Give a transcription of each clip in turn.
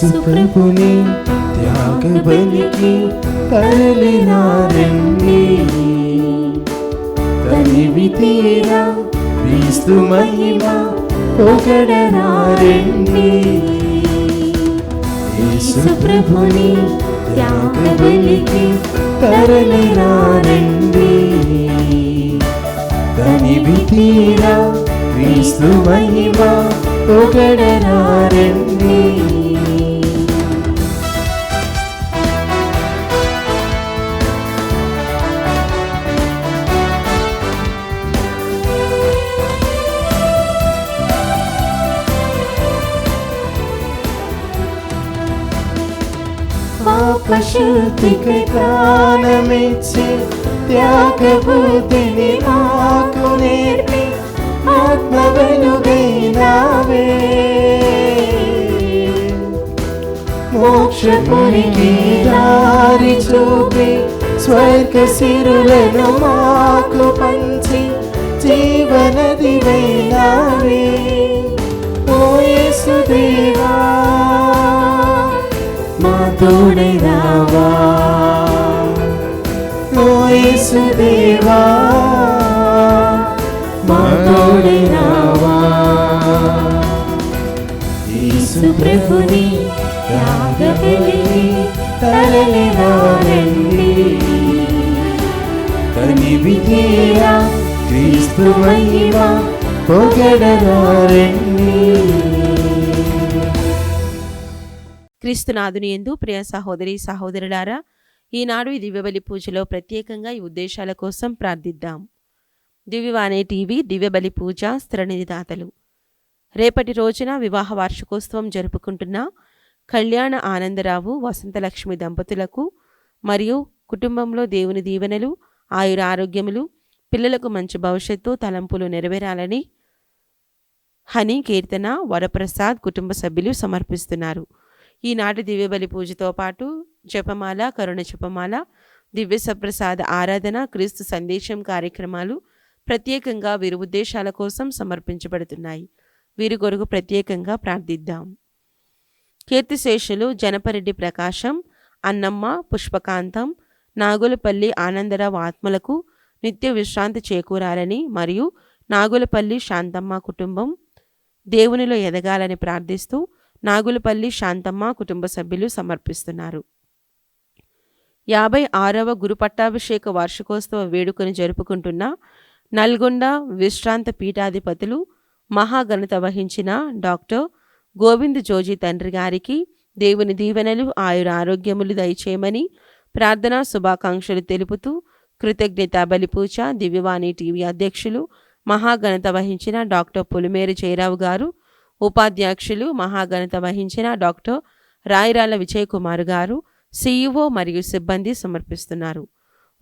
యేసు ప్రభుని త్యాగ బలికి తరలినారండి. తనివి తీరా క్రీస్తు మహిమ పొగడనారండి. యేసు ప్రభుని త్యాగ బలికి తరలినారండి. తనివి తీరా క్రీస్తు మహిమ పొగడనారండి. పాపశుద్ధికై ప్రాణమిచ్చి త్యాగబుద్ధిని మాకు నేర్పి ఆత్మ వెలుగైనావే. మోక్షపురికి దారి చూపి స్వర్గ సిరులను మాకు పంచి జీవనదివైనావే. ఓ యేసుదేవా మా తోడై రావా. ఓ యేసుదేవా మా తోడై రావా. యేసు ప్రభుని త్యాగ బలికి తరలినారండి. తనివి తీరా క్రీస్తు మహిమ పొగడనారండి. క్రీస్తునాథుని యందు ప్రియ సహోదరి సహోదరులారా, ఈనాడు ఈ దివ్యబలి పూజలో ప్రత్యేకంగా ఈ ఉద్దేశాల కోసం ప్రార్థిద్దాం. దివ్యవాణి టీవీ దివ్యబలి పూజ స్థిరనిధిదాతలు. రేపటి రోజున వివాహ వార్షికోత్సవం జరుపుకుంటున్న కళ్యాణ ఆనందరావు వసంతలక్ష్మి దంపతులకు మరియు కుటుంబంలో దేవుని దీవెనలు, ఆయురారోగ్యములు, పిల్లలకు మంచి భవిష్యత్తు తలంపులు నెరవేరాలని హని, కీర్తన, వరప్రసాద్ కుటుంబ సభ్యులు సమర్పిస్తున్నారు. ఈనాటి దివ్యబలి పూజతో పాటు జపమాల, కరుణ జపమాల, దివ్య సప్రసాద ఆరాధన, క్రీస్తు సందేశం కార్యక్రమాలు ప్రత్యేకంగా వీరి ఉద్దేశాల కోసం సమర్పించబడుతున్నాయి. వీరి కొరకు ప్రత్యేకంగా ప్రార్థిద్దాం. కీర్తిశేషులు జనపరెడ్డి ప్రకాశం, అన్నమ్మ, పుష్పకాంతం, నాగులపల్లి ఆనందరావు ఆత్మలకు నిత్య విశ్రాంతి చేకూరాలని మరియు నాగులపల్లి శాంతమ్మ కుటుంబం దేవునిలో ఎదగాలని ప్రార్థిస్తూ నాగులపల్లి శాంతమ్మ కుటుంబ సభ్యులు సమర్పిస్తున్నారు. 56వ గురు పట్టాభిషేక వార్షికోత్సవ వేడుకను జరుపుకుంటున్న నల్గొండ విశ్రాంత పీఠాధిపతులు మహాఘనత వహించిన డాక్టర్ గోవింద్ జోజీ తండ్రి గారికి దేవుని దీవెనలు, ఆయురారోగ్యములు దయచేయమని ప్రార్థనా శుభాకాంక్షలు తెలుపుతూ కృతజ్ఞతా బలిపూజ దివ్యవాణి టీవీ అధ్యక్షులు మహాఘనత వహించిన డాక్టర్ పులిమేరి జయరావు గారు, ఉపాధ్యక్షులు మహాఘనత వహించిన డాక్టర్ రాయిరాల విజయ్ కుమార్ గారు, సిఇఓ మరియు సిబ్బంది సమర్పిస్తున్నారు.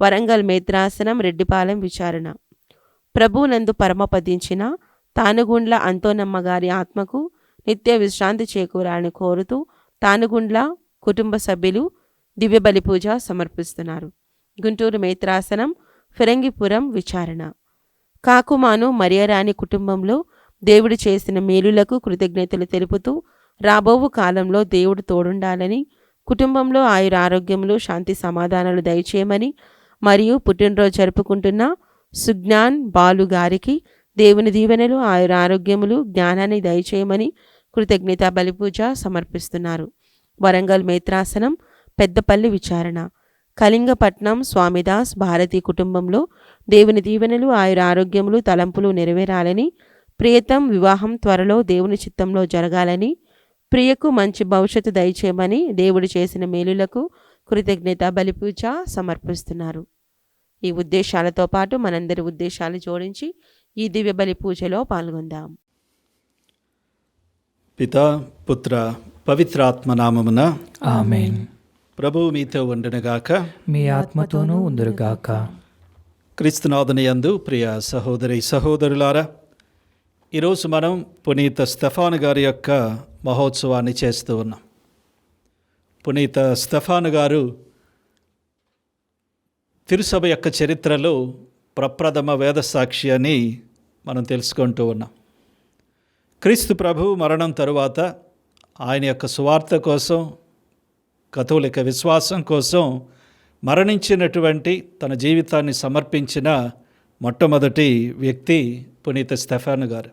వరంగల్ మేత్రాసనం రెడ్డిపాలెం విచారణ. ప్రభునందు పరమపదించిన తానుగుండ్ల అంతోనమ్మ గారి ఆత్మకు నిత్య విశ్రాంతి చేకూరాలని కోరుతూ తానుగుండ్ల కుటుంబ సభ్యులు దివ్యబలి పూజ సమర్పిస్తున్నారు. గుంటూరు మేత్రాసనం ఫిరంగిపురం విచారణ. కాకుమాను మరియరాణి కుటుంబంలో దేవుడు చేసిన మేలులకు కృతజ్ఞతలు తెలుపుతూ రాబోవు కాలంలో దేవుడు తోడుండాలని, కుటుంబంలో ఆయురారోగ్యములు, శాంతి సమాధానాలు దయచేయమని మరియు పుట్టినరోజు జరుపుకుంటున్న సుజ్ఞాన్ బాలు గారికి దేవుని దీవెనలు, ఆయురారోగ్యములు, జ్ఞానాన్ని దయచేయమని కృతజ్ఞతా బలిపూజ సమర్పిస్తున్నారు. వరంగల్ మేత్రాసనం పెద్దపల్లి విచారణ. కళింగపట్నం స్వామిదాస్ భారతీ కుటుంబంలో దేవుని దీవెనలు, ఆయురారోగ్యములు, తలంపులు నెరవేరాలని, ప్రియతం వివాహం త్వరలో దేవుని చిత్తంలో జరగాలని, ప్రియకు మంచి భవిష్యత్తు దయచేయమని దేవుడు చేసిన మేలులకు కృతజ్ఞతా బలిపూజ సమర్పిస్తున్నారు. ఈ ఉద్దేశాలతో పాటు మనందరి ఉద్దేశాలు జోడించి ఈ దివ్య బలి పూజలో పాల్గొందాం. పితా పుత్ర పవిత్రాత్మ నామమున ఆమేన్. ప్రభువు మీతో ఉండునుగాక, మీ ఆత్మతోనూ ఉందురుగాక. క్రీస్తునాథుని యందు ప్రియ సహోదరి సహోదరులారా, ఈరోజు మనం పునీత స్టెఫాను గారి యొక్క మహోత్సవాన్ని చేస్తూ ఉన్నాం. పునీత స్టెఫాను గారు తిరుసభ యొక్క చరిత్రలో ప్రప్రథమ వేద సాక్షి అని మనం తెలుసుకుంటూ ఉన్నాం. క్రీస్తు ప్రభు మరణం తరువాత ఆయన యొక్క సువార్త కోసం, కథోలిక విశ్వాసం కోసం మరణించినటువంటి, తన జీవితాన్ని సమర్పించిన మొట్టమొదటి వ్యక్తి పునీత స్టెఫాను గారు.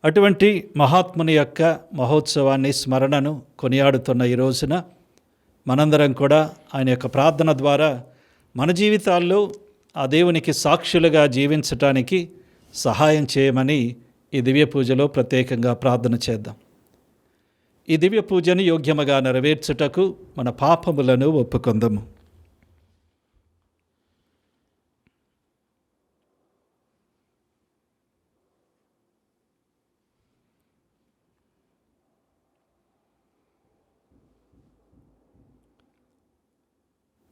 అటువంటి మహాత్ముని యొక్క మహోత్సవాన్ని, స్మరణను కొనియాడుతున్న ఈ రోజున మనందరం కూడా ఆయన యొక్క ప్రార్థన ద్వారా మన జీవితాల్లో ఆ దేవునికి సాక్షులుగా జీవించటానికి సహాయం చేయమని ఈ దివ్య పూజలో ప్రత్యేకంగా ప్రార్థన చేద్దాం. ఈ దివ్య పూజను యోగ్యముగా నెరవేర్చుటకు మన పాపములను ఒప్పుకొందము.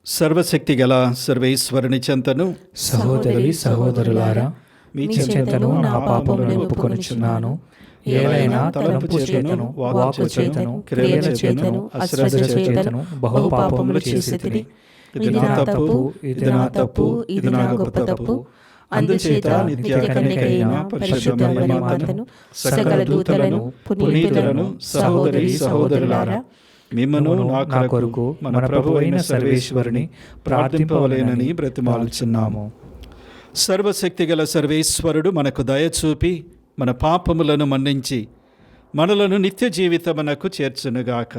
సర్వశక్తి గల సర్వేశ్వరుని చెంతను, సహోదరి సహోదరులారా, మీ చెంతను నా పాపములను ఒప్పుకొనుచున్నాను. ఏలైనా తలంపు చేతను, వాక్కు చేతను, క్రియల చేతను, అశ్రద్ధ చేతను బహు పాపములు చేసితిని. ఇది నా తప్పు, ఇది నా తప్పు, ఇది నా గొప్ప తప్పు. అందుచేత నిత్య కన్యకైన పరిశుద్ధ మరియమాతను, సకల దూతలను, పునీతులను, సహోదరి సహోదరులారా, మిమ్మను నా కొరకు మన ప్రభు అయిన సర్వేశ్వరుని ప్రార్థింపవలెనని బ్రతిమాలుచున్నాము. సర్వశక్తి గల సర్వేశ్వరుడు మనకు దయచూపి మన పాపములను మన్నించి మనలను నిత్య జీవితమునకు చేర్చునుగాక.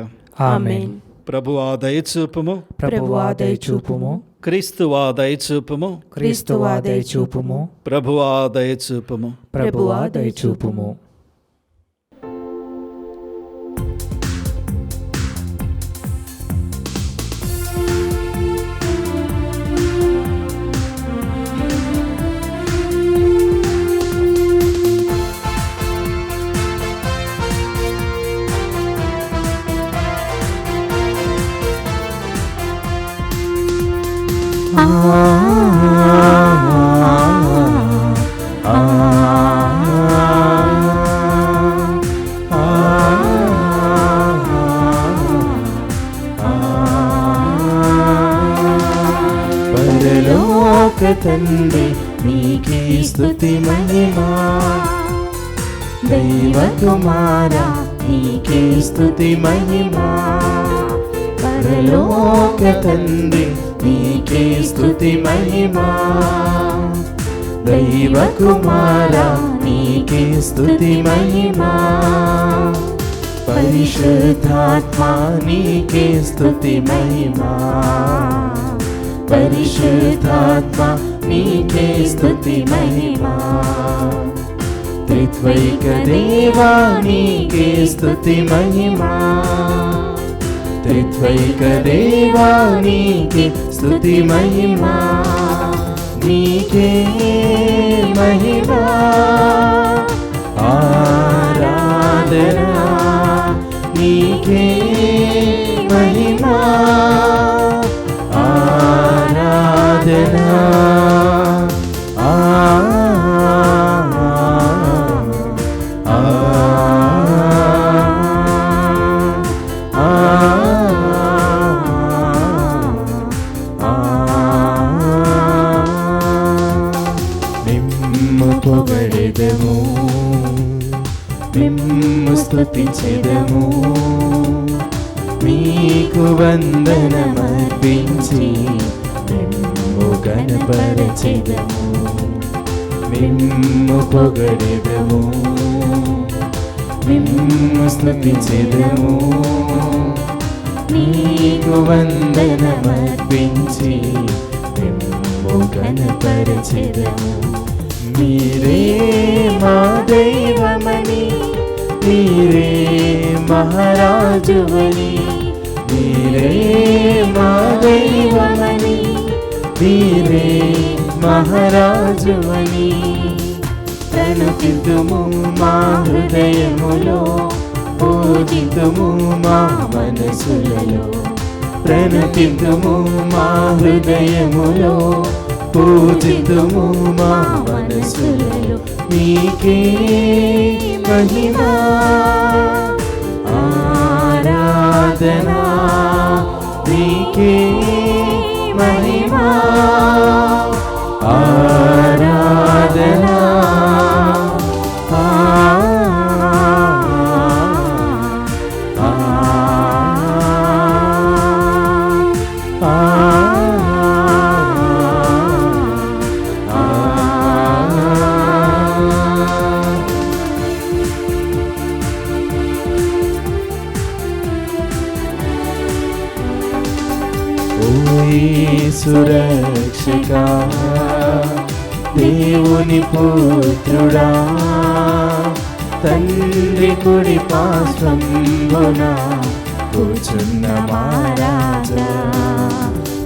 ఆమేన్. ప్రభువా దయచూపుము, ప్రభువా దయచూపుము, క్రీస్తువా దయచూపుము, క్రీస్తువా దయచూపుము, ప్రభువా దయచూపుము. ప్రభువా దయచూపుము. పరలోక తండ్రి నీకే స్తుతి మహిమా, దైవ కుమారా నీకే స్తుతి మహిమా. పరలోక తండ్రి నీకే స్తుతి మహిమా, దైవ కుమారా నీకే స్తుతి మహిమా. పరిశుద్ధాత్మా నీకే స్తుతి మహిమా, పరిశుద్ధాత్మా నీకే స్తుతి మహిమా. త్రిత్వైక దేవా నీకే స్తుతి మహిమా, త్రిత్వైక దేవా నీకే స్తుతి మహిమా. నీకే మహిమా ఆరాధనా, నీకే మహిమా ఆరాధనా. మిమ్ము పొగడెదము, మిమ్ము స్తుతించెదము, మీకు వందనమర్పించి మిమ్ము గణపరచెదము. మిమ్ము పొగడెదము, మిమ్ము స్తుతించెదము, మీకు వందనమర్పించి మిమ్ము గణపరచెదము. మీరే మా దైవమని, మీరే మహారాజువని, మీరే మా దైవమని, మీరే మహారాజువని ప్రణతిద్దుము మా హృదయములో, పూజిద్దుము మా మనసులలో. ప్రణతిద్దుము మా హృదయములో, పూజిద్దుము మా మనసులలో. నీకే మహిమా ఆరాధనా, నీకే మహిమా ఆరాధనా. యేసు రక్షకా, దేవుని పుత్రుడా, తండ్రి కుడి పార్శ్వమున కూర్చున్న మా రాజా.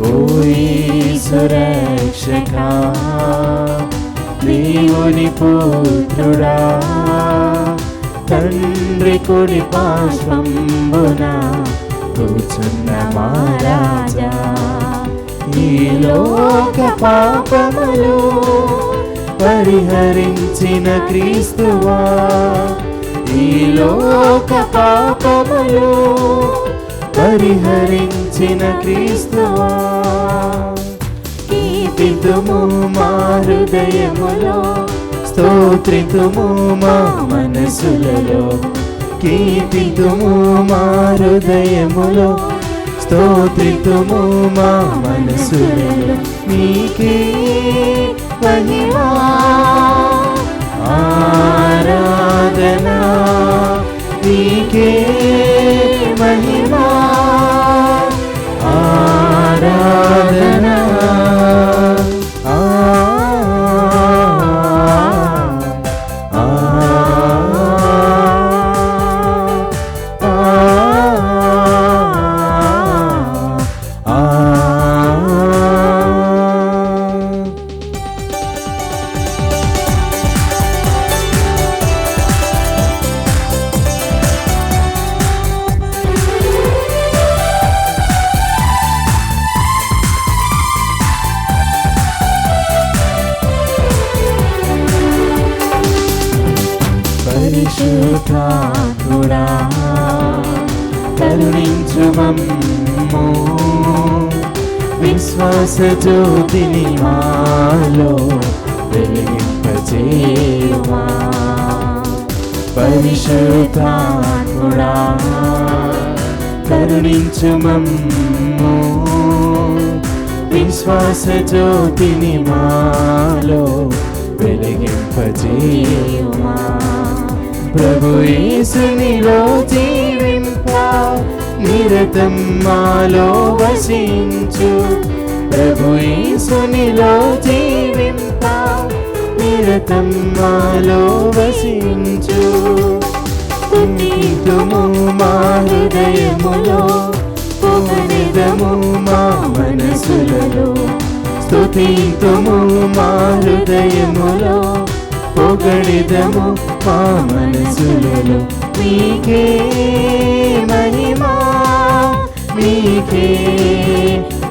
ఓ యేసు రక్షకా, దేవుని పుత్రుడా, తండ్రి కుడి పార్శ్వమున కూర్చున్న మా రాజా. ఈ లోక పాపములు పరిహరించిన క్రీస్తువా, ఈ లోక పాపములు పరిహరించిన క్రీస్తువా, కీర్తితుము మా హృదయములో, స్తోత్రితుము మా మనసులలో, కీర్తితుము మా హృదయములో, స్తోత్రితుము మా మనసులలో. నీకే మహిమా ఆరాధనా, నీకే మహిమా ఆరాధనా. పరిశుద్ధాత్ముడా, కరుణించు మమ్ము, విశ్వాస జ్యోతిని మాలో వెలిగింపజేయుమా. పరిశుద్ధాత్ముడా, కరుణించు మమ్ము, విశ్వాస జ్యోతిని మాలో వెలిగింపజేయుమా. ప్రభు యేసునిలో జీవింప నిరతం మాలో వసించు, ప్రభు యేసునిలో జీవింప నిరతం మాలో వసించు. స్తుతితుము మా హృదయములో, పొగడెదము మా మనసులలో, స్తుతితుము మా హృదయములో, పొగడెదము మా మనసులలో. నీకే మహిమా, నీకే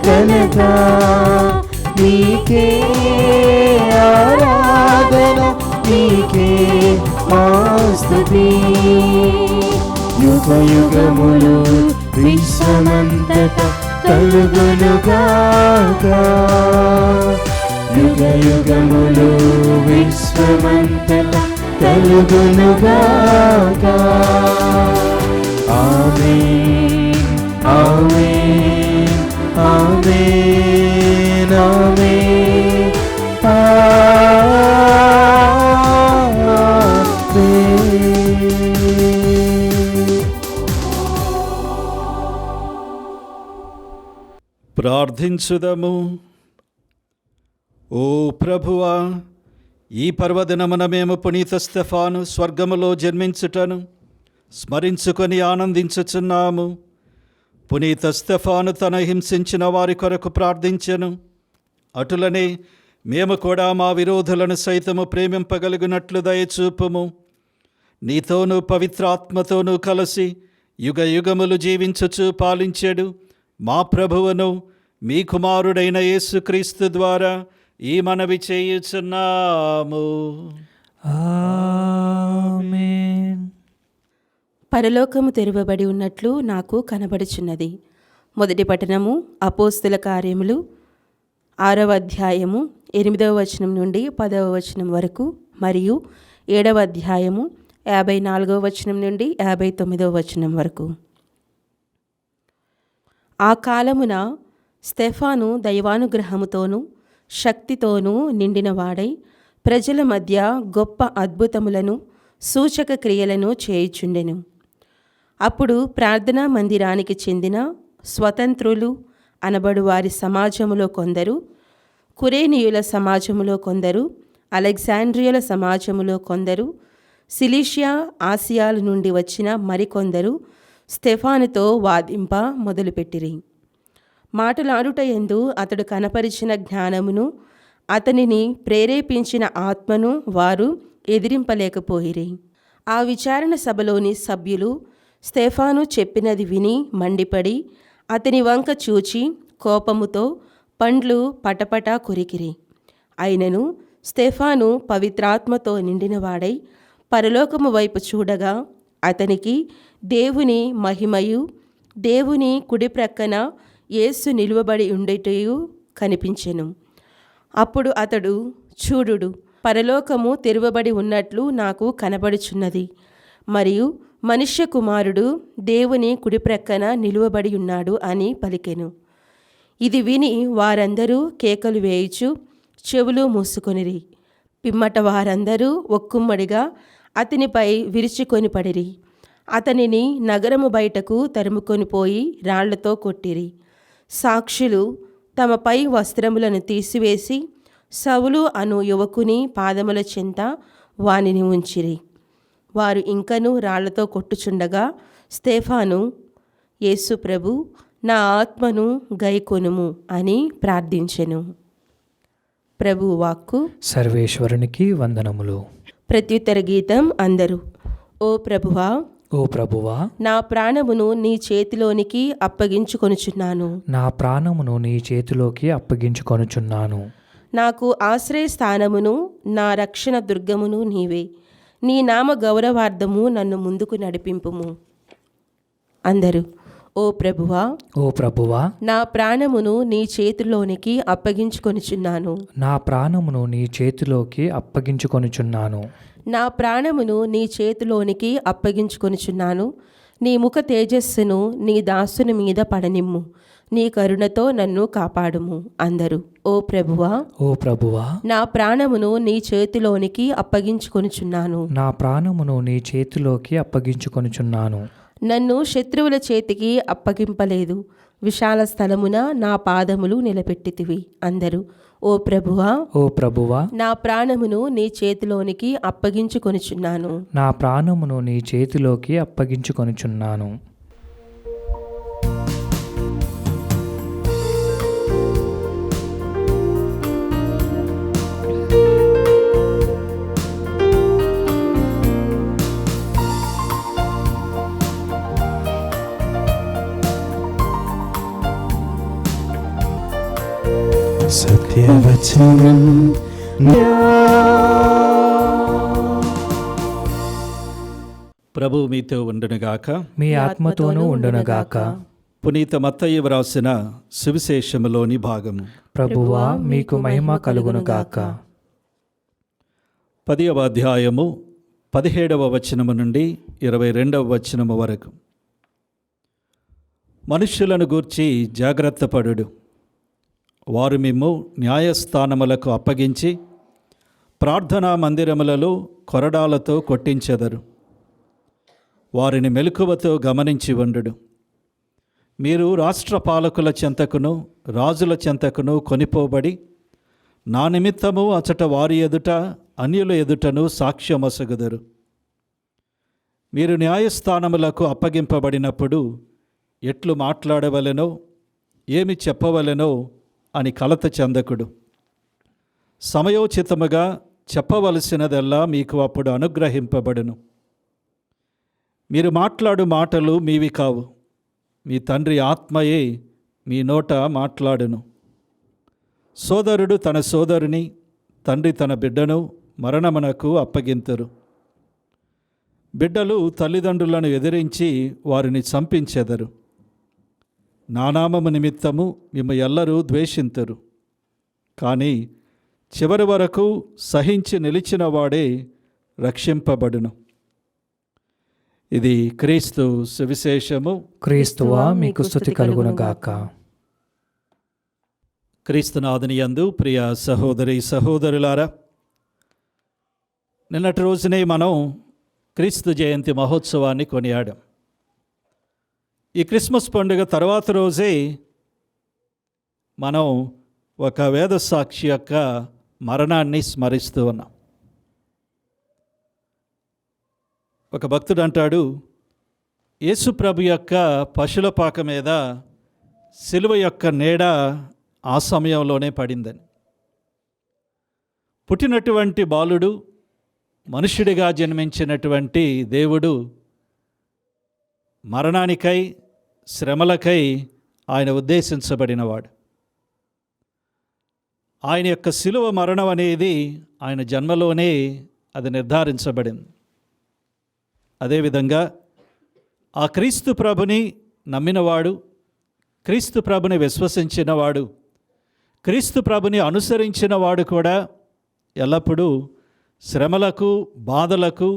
ఘనత, నీకే ఆరాధన, నీకే మా స్తుతి. యుగ యుగములు విశ్వమంతట కలుగునుగాక, యుగ యుగములు విశ్వమంతట కలుగునుగాక. ఆమేన్ ఆమేన్ ఆమేన్ ఆమేన్ ఆమేన్. ప్రార్థించుదము. ఓ ప్రభువా, ఈ పర్వదినమున మేము పునీత స్తెఫాను స్వర్గములో జన్మించుటను స్మరించుకొని ఆనందించుచున్నాము. పునీత స్తెఫాను తన హింసించిన వారి కొరకు ప్రార్థించెను. అటులనే మేము కూడా మా విరోధులను సైతము ప్రేమింపగలిగినట్లు దయచూపుము. నీతోనూ పవిత్రాత్మతోనూ కలిసి యుగ యుగములు జీవించుచు పాలించెడు మా ప్రభువును మీ కుమారుడైన యేసుక్రీస్తు ద్వారా ఈ మనవి చేయుచున్నాము. ఆమేన్. పరలోకము తెరవబడి ఉన్నట్లు నాకు కనబడుచున్నది. మొదటి పట్టణము అపోస్తుల కార్యములు 6వ అధ్యాయము 8వ వచనం నుండి 10వ వచనం వరకు, మరియు 7వ అధ్యాయము 54వ వచనం నుండి 59వ వచనం వరకు. ఆ కాలమున స్తెఫాను దైవానుగ్రహముతోనూ శక్తితోనూ నిండినవాడై ప్రజల మధ్య గొప్ప అద్భుతములను సూచక క్రియలను చేయుచుండెను. అప్పుడు ప్రార్థనా మందిరానికి చెందిన స్వతంత్రులు అనబడు వారి సమాజములో కొందరు, కురేనీయుల సమాజములో కొందరు, అలెగ్జాండ్రియాల సమాజములో కొందరు, సిలీషియా ఆసియాల నుండి వచ్చిన మరికొందరు స్టెఫానుతో వాదింప మొదలుపెట్టిరి. మాటలాడుటయందు అతడు కనపరిచిన జ్ఞానమును, అతనిని ప్రేరేపించిన ఆత్మను వారు ఎదిరింపలేకపోయిరి. ఆ విచారణ సభలోని సభ్యులు స్టెఫాను చెప్పినది విని మండిపడి అతని వంక చూచి కోపముతో పండ్లు పటపటా కొరికిరి. అయినను స్టెఫాను పవిత్రాత్మతో నిండినవాడై పరలోకము వైపు చూడగా అతనికి దేవుని మహిమయు దేవుని కుడి ప్రక్కన యేసు నిలువబడి ఉండేటయు కనిపించెను. అప్పుడు అతడు, చూడుడు, పరలోకము తెరువబడి ఉన్నట్లు నాకు కనబడుచున్నది, మరియు మనుష్య కుమారుడు దేవుని కుడి ప్రక్కన నిలువబడి ఉన్నాడు అని పలికెను. ఇది విని వారందరూ కేకలు వేయుచు చెవులు మూసుకొనిరి. పిమ్మట వారందరూ ఒక్కుమ్మడిగా అతనిపై విరుచుకొని పడిరి. అతనిని నగరము బయటకు తరుముకొని పోయి రాళ్లతో కొట్టిరి. సాక్షులు తమ పై వస్త్రములను తీసివేసి సౌలు అను యువకుని పాదముల చెంత వానిని ఉంచిరి. వారు ఇంకనూ రాళ్లతో కొట్టుచుండగా స్టెఫాను, యేసు ప్రభు, నా ఆత్మను గైకొనుము అని ప్రార్థించెను. ప్రభు వాక్కు. సర్వేశ్వరునికి వందనములు. ప్రత్యుత్తర గీతం అందరూ. ఓ ప్రభువా, ఓ ప్రభువా, నా ప్రాణమును నీ చేతిలోనికి అప్పగించుకొనుచున్నాను. నా ప్రాణమును నీ చేతిలోకి అప్పగించుకొనుచున్నాను. నాకు ఆశ్రయస్థానమును నా రక్షణ దుర్గమును నీవే. నీ నామ గౌరవార్థము నన్ను ముందుకు నడిపింపుము. అందరూ. ఓ ప్రభువా, ఓ ప్రభువా, నా ప్రాణమును నీ చేతిలోనికి అప్పగించుకొనుచున్నాను. నా ప్రాణమును నీ చేతిలోకి అప్పగించుకొనుచున్నాను. నా ప్రాణమును నీ చేతిలోనికి అప్పగించుకొనుచున్నాను. నీ ముఖ తేజస్సును నీ దాసుని మీద పడనిమ్ము. నీ కరుణతో నన్ను కాపాడుము. అందరూ. ఓ ప్రభువా, ఓ ప్రభువా, నా ప్రాణమును నీ చేతిలోనికి అప్పగించుకొనుచున్నాను. నా ప్రాణమును నీ చేతిలోకి అప్పగించుకొనుచున్నాను. నన్ను శత్రువుల చేతికి అప్పగింపలేదు. విశాల స్థలమున నా పాదములు నిలబెట్టితివి. అందరూ. ఓ ప్రభువా, ఓ ప్రభువా, నా ప్రాణమును నీ చేతిలోనికి అప్పగించుకొనుచున్నాను. నా ప్రాణమును నీ చేతిలోకి అప్పగించుకొనుచున్నాను. సత్యవచనం ప్రభు మీతో ఉండునుగాక. మీ ఆత్మతోనూ ఉండునుగాక. పునీత మత్తయి వ్రాసిన సువిశేషములోని భాగము. ప్రభువా, మీకు మహిమ కలుగునుగాక. 10వ అధ్యాయము 17వ వచనము నుండి 22వ వచనము వరకు. మనుష్యులను గూర్చి జాగ్రత్త పడుడు. వారు మిమ్ము న్యాయస్థానములకు అప్పగించి ప్రార్థనా మందిరములలో కొరడాలతో కొట్టించెదరు. వారిని మెలకువతో గమనించి ఉండుడు. మీరు రాష్ట్ర పాలకుల చెంతకును రాజుల చెంతకును కొనిపోబడి నా నిమిత్తము అచట వారి ఎదుట అన్యుల ఎదుటను సాక్ష్యమొసగుదురు. మీరు న్యాయస్థానములకు అప్పగింపబడినప్పుడు ఎట్లు మాట్లాడవలెనో ఏమి చెప్పవలెనో అని కలత చెందకుడు. సమయోచితముగా చెప్పవలసినదల్లా మీకు అప్పుడు అనుగ్రహింపబడును. మీరు మాట్లాడు మాటలు మీవి కావు, మీ తండ్రి ఆత్మయే మీ నోట మాట్లాడును. సోదరుడు తన సోదరుని, తండ్రి తన బిడ్డను మరణమునకు అప్పగింతురు. బిడ్డలు తల్లిదండ్రులను ఎదిరించి వారిని చంపించెదరు. నా నామము నిమిత్తము మిమ్ము ఎల్లరూ ద్వేషింతురు. కానీ చివరి వరకు సహించి నిలిచిన వాడే రక్షింపబడును. ఇది క్రీస్తు సువిశేషము. క్రీస్తువా, మీకు స్తుతి కలుగునుగాక. క్రీస్తునాథుని యందు ప్రియ సహోదరి సహోదరులారా, నిన్నటి రోజునే మనం క్రీస్తు జయంతి మహోత్సవాన్ని కొనియాడాం. ఈ క్రిస్మస్ పండుగ తర్వాత రోజే మనం ఒక వేద సాక్షి యొక్క మరణాన్ని స్మరిస్తూ ఉన్నాం. ఒక భక్తుడు అంటాడు, యేసు ప్రభు యొక్క పశుల పాక మీద సిలువ యొక్క నీడ ఆ సమయంలోనే పడిందని. పుట్టినటువంటి బాలుడు, మనుష్యుడిగా జన్మించినటువంటి దేవుడు మరణానికై, శ్రమలకై ఆయన ఉద్దేశించబడినవాడు. ఆయన యొక్క శిలువ మరణం అనేది ఆయన జన్మలోనే అది నిర్ధారించబడింది. అదేవిధంగా ఆ క్రీస్తు ప్రభుని నమ్మినవాడు, క్రీస్తు ప్రభుని విశ్వసించినవాడు, క్రీస్తు ప్రభుని అనుసరించిన వాడు కూడా ఎల్లప్పుడూ శ్రమలకు, బాధలకు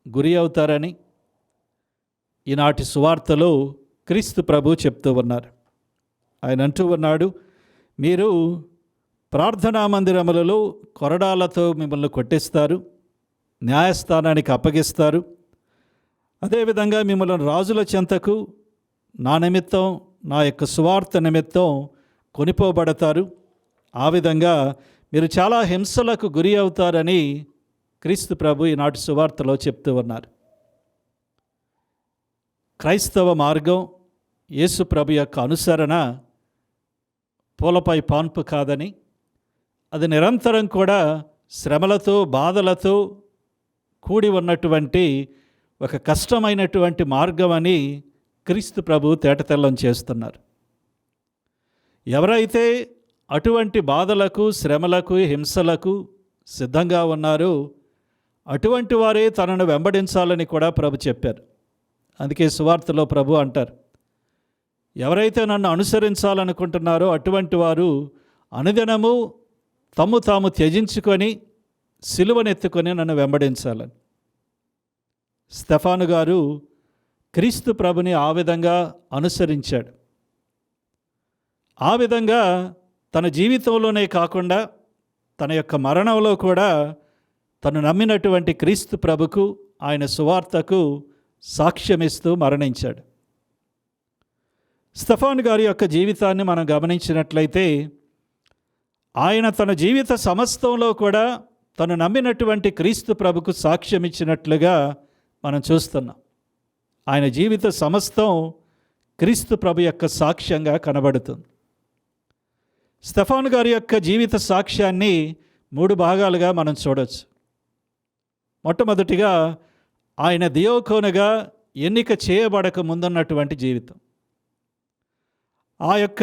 గురి అవుతారని ఈనాటి సువార్తలో క్రీస్తు ప్రభు చెప్తూ ఉన్నారు. ఆయన అంటూ ఉన్నాడు, మీరు ప్రార్థనా మందిరములలో కొరడాలతో మిమ్మల్ని కొట్టిస్తారు, న్యాయస్థానానికి అప్పగిస్తారు, అదేవిధంగా మిమ్మల్ని రాజుల చెంతకు నా నిమిత్తం, నా యొక్క సువార్త నిమిత్తం కొనిపోబడతారు. ఆ విధంగా మీరు చాలా హింసలకు గురి అవుతారని క్రీస్తు ప్రభు ఈనాటి సువార్తలో చెప్తూ ఉన్నారు. క్రైస్తవ మార్గం, యేసు ప్రభు యొక్క అనుసరణ పూలపై పాన్పు కాదని, అది నిరంతరం కూడా శ్రమలతో, బాధలతో కూడి ఉన్నటువంటి ఒక కష్టమైనటువంటి మార్గం అని క్రీస్తు ప్రభు తేటతెల్లం చేస్తున్నారు. ఎవరైతే అటువంటి బాధలకు, శ్రమలకు, హింసలకు సిద్ధంగా ఉన్నారో అటువంటి వారే తనను వెంబడించాలని కూడా ప్రభు చెప్పారు. అందుకే సువార్తలో ప్రభు అంటారు, ఎవరైతే నన్ను అనుసరించాలనుకుంటున్నారో అటువంటి వారు అనుదినము తమ్ము తాము త్యజించుకొని సిలువనెత్తుకొని నన్ను వెంబడించాలని. స్టెఫాను గారు క్రీస్తు ప్రభుని ఆ విధంగా అనుసరించాడు. ఆ విధంగా తన జీవితంలోనే కాకుండా తన యొక్క మరణంలో కూడా తను నమ్మినటువంటి క్రీస్తు ప్రభుకు, ఆయన సువార్తకు సాక్ష్యమిస్తూ మరణించాడు. స్టెఫాను గారి యొక్క జీవితాన్ని మనం గమనించినట్లయితే ఆయన తన జీవిత సమస్తంలో కూడా తను నమ్మినటువంటి క్రీస్తు ప్రభుకు సాక్ష్యం ఇచ్చినట్లుగా మనం చూస్తున్నాం. ఆయన జీవిత సమస్తం క్రీస్తు ప్రభు యొక్క సాక్ష్యంగా కనబడుతుంది. స్టెఫాను గారి యొక్క జీవిత సాక్ష్యాన్ని 3 భాగాలుగా మనం చూడవచ్చు. మొట్టమొదటిగా ఆయన దియోకోనుగా ఎన్నిక చేయబడక ముందున్నటువంటి జీవితం. ఆ యొక్క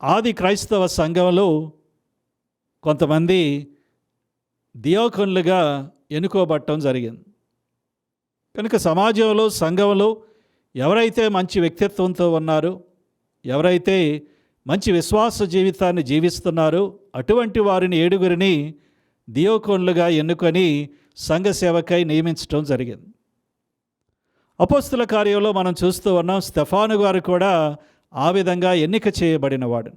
ఆది క్రైస్తవ సంఘంలో కొంతమంది దియోకోనులుగా ఎన్నుకోబడటం జరిగింది. కనుక సమాజంలో, సంఘంలో ఎవరైతే మంచి వ్యక్తిత్వంతో ఉన్నారో, ఎవరైతే మంచి విశ్వాస జీవితాన్ని జీవిస్తున్నారో అటువంటి వారిని 7గురిని దియోకోనులుగా ఎన్నుకొని సంఘ సేవకై నియమించడం జరిగింది. అపోస్తుల కార్యంలో మనం చూస్తూ ఉన్నాం, స్టెఫాను గారు కూడా ఆ విధంగా ఎన్నిక చేయబడినవాడు.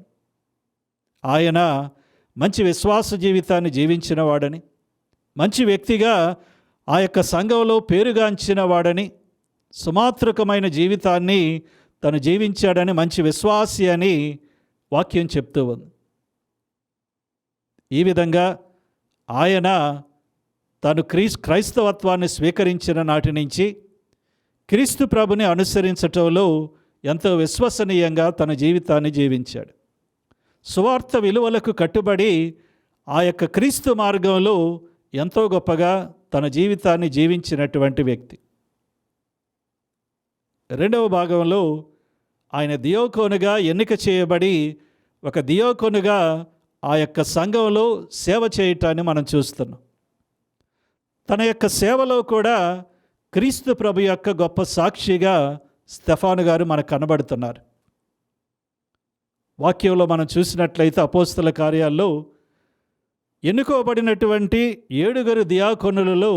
ఆయన మంచి విశ్వాస జీవితాన్ని జీవించిన వాడని, మంచి వ్యక్తిగా ఆ యొక్క సంఘంలో పేరుగాంచిన వాడని, సుమాత్రకమైన జీవితాన్ని తను జీవించాడని, మంచి విశ్వాసి అని వాక్యం చెప్తూ ఉంది. ఈ విధంగా ఆయన తను క్రైస్తవత్వాన్ని స్వీకరించిన నాటి నుంచి క్రీస్తు ప్రభుని అనుసరించటంలో ఎంతో విశ్వసనీయంగా తన జీవితాన్ని జీవించాడు. సువార్త విలువలకు కట్టుబడి ఆ యొక్క క్రీస్తు మార్గంలో ఎంతో గొప్పగా తన జీవితాన్ని జీవించినటువంటి వ్యక్తి. 2వ భాగంలో ఆయన దియోకోనుగా ఎన్నిక చేయబడి ఒక దియోకోనుగా ఆ యొక్క సంఘంలో సేవ చేయటాన్ని మనం చూస్తున్నాం. తన యొక్క సేవలో కూడా క్రీస్తు ప్రభు యొక్క గొప్ప సాక్షిగా స్టెఫాను గారు మనకు కనబడుతున్నారు. వాక్యంలో మనం చూసినట్లయితే అపోస్తల కార్యాల్లో ఎన్నుకోబడినటువంటి 7గురు దియాకొనులలో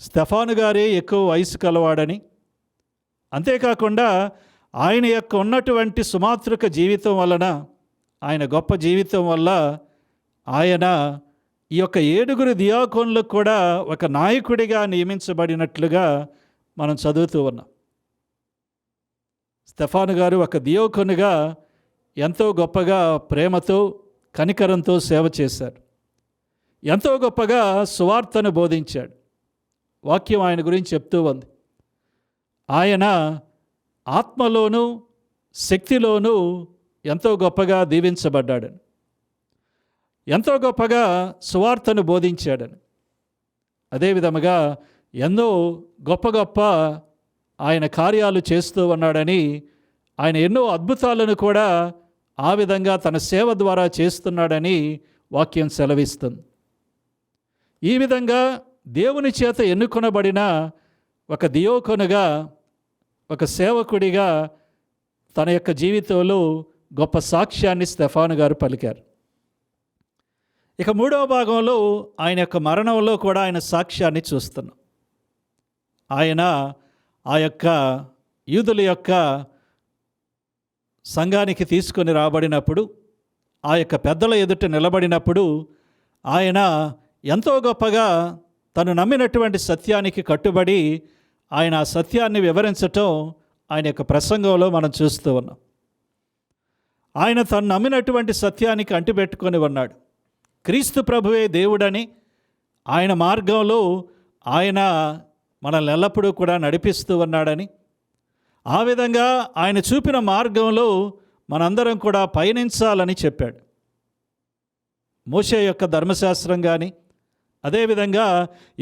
స్టెఫాను గారే ఎక్కువ వయసు కలవాడని, అంతేకాకుండా ఆయన యొక్క ఉన్నటువంటి సుమాత్రక జీవితం వలన, ఆయన గొప్ప జీవితం వల్ల ఆయన ఈ యొక్క 7గురు దియాకొనులకు కూడా ఒక నాయకుడిగా నియమించబడినట్లుగా మనం చదువుతూ ఉన్నాం. స్టెఫాను గారు ఒక దియాకొనుగా ఎంతో గొప్పగా ప్రేమతో కనికరంతో సేవ చేశారు. ఎంతో గొప్పగా సువార్తను బోధించాడు. వాక్యం ఆయన గురించి చెప్తూ ఉంది. ఆయన ఆత్మలోనూ శక్తిలోనూ ఎంతో గొప్పగా దీవించబడ్డాడని, ఎంతో గొప్పగా సువార్తను బోధించాడని, అదేవిధముగా ఎన్నో గొప్ప గొప్ప ఆయన కార్యాలు చేస్తూ ఉన్నాడని, ఆయన ఎన్నో అద్భుతాలను కూడా ఆ విధంగా తన సేవ ద్వారా చేస్తున్నాడని వాక్యం సెలవిస్తుంది. ఈ విధంగా దేవుని చేత ఎన్నుకొనబడిన ఒక దియోకొనుగా, ఒక సేవకుడిగా తన యొక్క జీవితంలో గొప్ప సాక్ష్యాన్ని స్టెఫాను గారు పలికారు. ఇక 3వ భాగంలో ఆయన యొక్క మరణంలో కూడా ఆయన సాక్ష్యాన్ని చూస్తున్నాం. ఆయన ఆ యొక్క యూదుల యొక్క సంఘానికి తీసుకొని రాబడినప్పుడు, ఆ యొక్క పెద్దల ఎదుట నిలబడినప్పుడు ఆయన ఎంతో గొప్పగా తను నమ్మినటువంటి సత్యానికి కట్టుబడి ఆయన ఆ సత్యాన్ని వివరించటం ఆయన యొక్క ప్రసంగంలో మనం చూస్తూ ఉన్నాం. ఆయన తను నమ్మినటువంటి సత్యానికి అంటిపెట్టుకొని ఉన్నాడు. క్రీస్తు ప్రభువే దేవుడని, ఆయన మార్గంలో ఆయన మనల్ని ఎల్లప్పుడూ కూడా నడిపిస్తూ ఉన్నాడని, ఆ విధంగా ఆయన చూపిన మార్గంలో మనందరం కూడా పయనించాలని చెప్పాడు. మోషే యొక్క ధర్మశాస్త్రం కానీ, అదేవిధంగా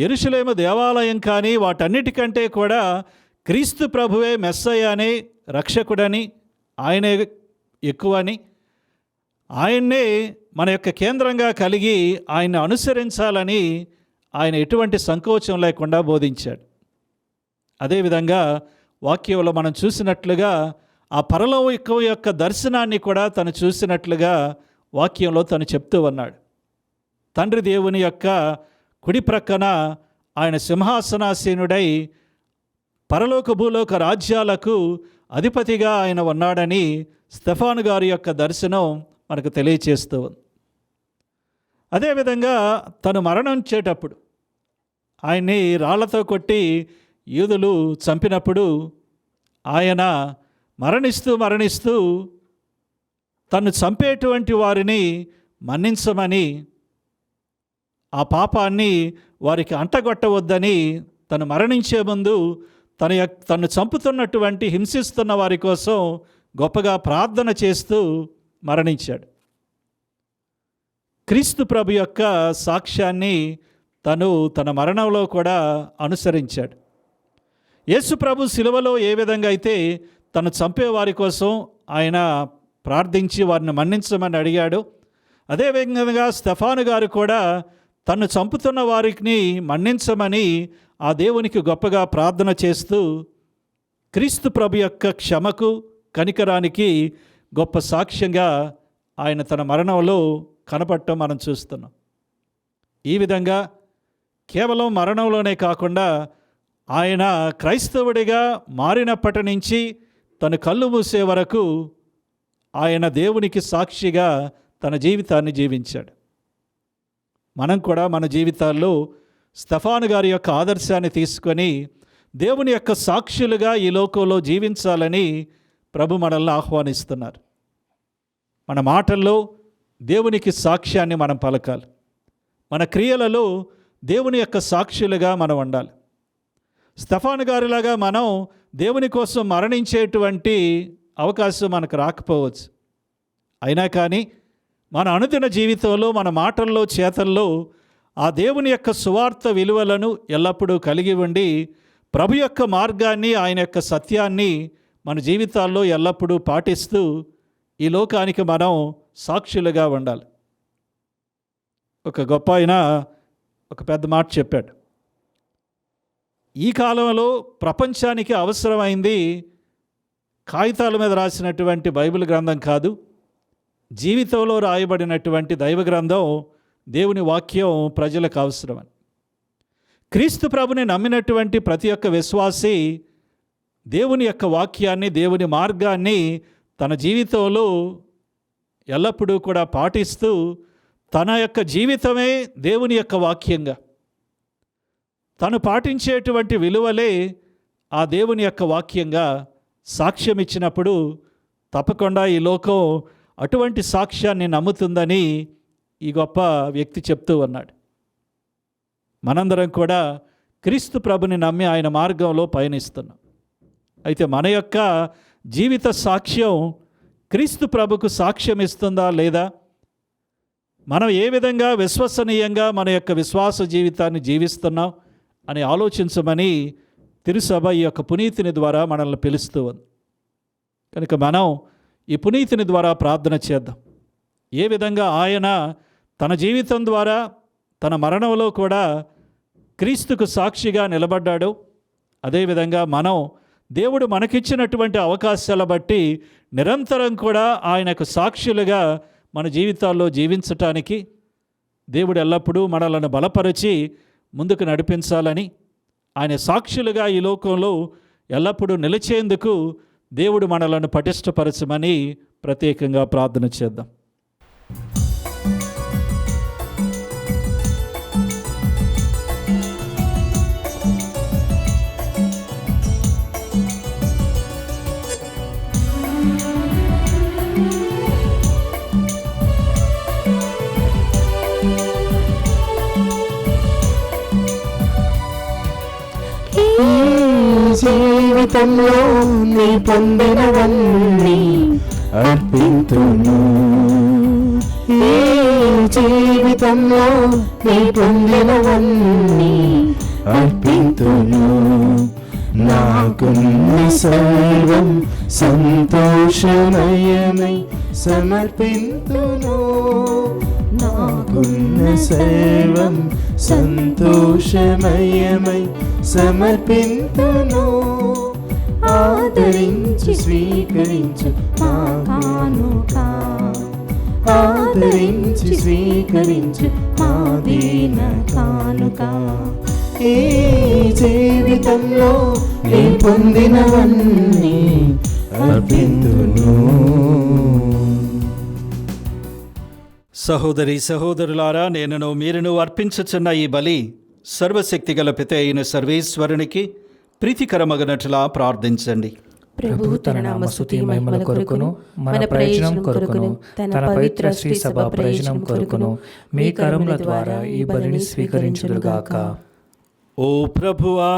యెరూషలేము దేవాలయం కానీ, వాటన్నిటికంటే కూడా క్రీస్తు ప్రభువే మెస్సయ్య అని, రక్షకుడని, ఆయనే ఎక్కువని, ఆయన్నే మన యొక్క కేంద్రంగా కలిగి ఆయన్ని అనుసరించాలని ఆయన ఎటువంటి సంకోచం లేకుండా బోధించాడు. అదేవిధంగా వాక్యంలో మనం చూసినట్లుగా ఆ పరలోకం యొక్క దర్శనాన్ని కూడా తను చూసినట్లుగా వాక్యంలో తను చెప్తూ ఉన్నాడు. తండ్రి దేవుని యొక్క కుడి ప్రక్కన ఆయన సింహాసనాసీనుడై పరలోక భూలోక రాజ్యాలకు అధిపతిగా ఆయన ఉన్నాడని స్టెఫాను గారి యొక్క దర్శనం మనకు తెలియచేస్తూ ఉంది. అదేవిధంగా తను మరణించేటప్పుడు ఆయన్ని రాళ్లతో కొట్టి యూదులు చంపినప్పుడు ఆయన మరణిస్తూ తను చంపేటువంటి వారిని మన్నించమని, ఆ పాపాన్ని వారికి అంటగొట్టవద్దని తను మరణించే ముందు తను చంపుతున్నటువంటి హింసిస్తున్న వారి కోసం గొప్పగా ప్రార్థన చేస్తూ మరణించాడు. క్రీస్తు ప్రభు యొక్క సాక్ష్యాన్ని తను తన మరణంలో కూడా అనుసరించాడు. యేసు ప్రభు శిలువలో ఏ విధంగా అయితే తను చంపేవారి కోసం ఆయన ప్రార్థించి వారిని మన్నించమని అడిగాడు, అదేవిధంగా స్టెఫాను గారు కూడా తను చంపుతున్న వారిని మన్నించమని ఆ దేవునికి గొప్పగా ప్రార్థన చేస్తూ క్రీస్తు ప్రభు యొక్క క్షమకు కనికరానికి గొప్ప సాక్ష్యంగా ఆయన తన మరణంలో కనపడటం మనం చూస్తున్నాం. ఈ విధంగా కేవలం మరణంలోనే కాకుండా ఆయన క్రైస్తవుడిగా మారినప్పటి నుంచి తన కళ్ళు మూసే వరకు ఆయన దేవునికి సాక్షిగా తన జీవితాన్ని జీవించాడు. మనం కూడా మన జీవితాల్లో స్టెఫాను గారి యొక్క ఆదర్శాన్ని తీసుకొని దేవుని యొక్క సాక్షులుగా ఈ లోకంలో జీవించాలని ప్రభు మనల్ని ఆహ్వానిస్తున్నారు. మన మాటల్లో దేవునికి సాక్ష్యాన్ని మనం పలకాలి. మన క్రియలలో దేవుని యొక్క సాక్షులుగా మనం ఉండాలి. స్టెఫాను గారిలాగా మనం దేవుని కోసం మరణించేటువంటి అవకాశం మనకు రాకపోవచ్చు. అయినా కానీ మన అనుదిన జీవితంలో, మన మాటల్లో, చేతల్లో ఆ దేవుని యొక్క సువార్త విలువలను ఎల్లప్పుడూ కలిగి ఉండి ప్రభు యొక్క మార్గాన్ని, ఆయన యొక్క సత్యాన్ని మన జీవితాల్లో ఎల్లప్పుడూ పాటిస్తూ ఈ లోకానికి మనం సాక్షులుగా ఉండాలి. ఒక గొప్ప ఆయన ఒక పెద్ద మాట చెప్పాడు. ఈ కాలంలో ప్రపంచానికి అవసరమైంది కాగితాల మీద రాసినటువంటి బైబిల్ గ్రంథం కాదు, జీవితంలో రాయబడినటువంటి దైవ గ్రంథం, దేవుని వాక్యం ప్రజలకు అవసరమని. క్రీస్తు ప్రభుని నమ్మినటువంటి ప్రతి ఒక్క విశ్వాసి దేవుని యొక్క వాక్యాన్ని, దేవుని మార్గాన్ని తన జీవితంలో ఎల్లప్పుడూ కూడా పాటిస్తూ తన యొక్క జీవితమే దేవుని యొక్క వాక్యంగా, తను పాటించేటువంటి విలువలే ఆ దేవుని యొక్క వాక్యంగా సాక్ష్యం ఇచ్చినప్పుడు తప్పకుండా ఈ లోకం అటువంటి సాక్ష్యాన్ని నమ్ముతుందని ఈ గొప్ప వ్యక్తి చెప్తూ ఉన్నాడు. మనందరం కూడా క్రీస్తు ప్రభుని నమ్మి ఆయన మార్గంలో పయనిస్తున్నాం. అయితే మన యొక్క జీవిత సాక్ష్యం క్రీస్తు ప్రభుకు సాక్ష్యం ఇస్తుందా లేదా? మనం ఏ విధంగా విశ్వసనీయంగా మన యొక్క విశ్వాస జీవితాన్ని జీవిస్తున్నాం అని ఆలోచించమని తిరుసభ ఈ యొక్క పునీతిని ద్వారా మనల్ని పిలుస్తూ ఉంది. కనుక మనం ఈ పునీతిని ద్వారా ప్రార్థన చేద్దాం. ఏ విధంగా ఆయన తన జీవితం ద్వారా తన మరణంలో కూడా క్రీస్తుకు సాక్షిగా నిలబడ్డాడు, అదేవిధంగా మనం దేవుడు మనకిచ్చినటువంటి అవకాశాల బట్టి నిరంతరం కూడా ఆయనకు సాక్షులుగా మన జీవితాల్లో జీవించటానికి దేవుడు ఎల్లప్పుడూ మనలను బలపరిచి ముందుకు నడిపించాలని, ఆయన సాక్షులుగా ఈ లోకంలో ఎల్లప్పుడూ నిలిచేందుకు దేవుడు మనలను పటిష్టపరచమని ప్రత్యేకంగా ప్రార్థన చేద్దాం. జీవితంలో నీ పొందినవన్నీ అర్పింతును. ఈ జీవితంలో నీ పొందినవన్నీ అర్పింతును. నాకున్న సర్వం సంతోషమయమై సమర్పింతును. నాకున్న సర్వం సంతోషమయమై సమర్పింతును. ఆదరించి స్వీకరించు మా కానుక, ఆదరించి స్వీకరించు మా దీన కానుక. ఈ జీవితంలో నీ పొందినవన్నీ అర్పింతును. సహోదరి సహోదరులారా, నేనును మీరును అర్పించుచున్న ఈ బలి సర్వశక్తిగల పిత అయిన సర్వేశ్వరునికి ప్రీతికరమగనట్లా ప్రార్థించండి. ప్రభు తన నామ స్తుతి మహిమల కొరకును మన ప్రయోజనం కొరకును తన పవిత్ర శ్రీ సభ ప్రయోజనం కొరకును మీ కరముల ద్వారా ఈ బలిని స్వీకరించుదురుగాక. ఓ ప్రభువా,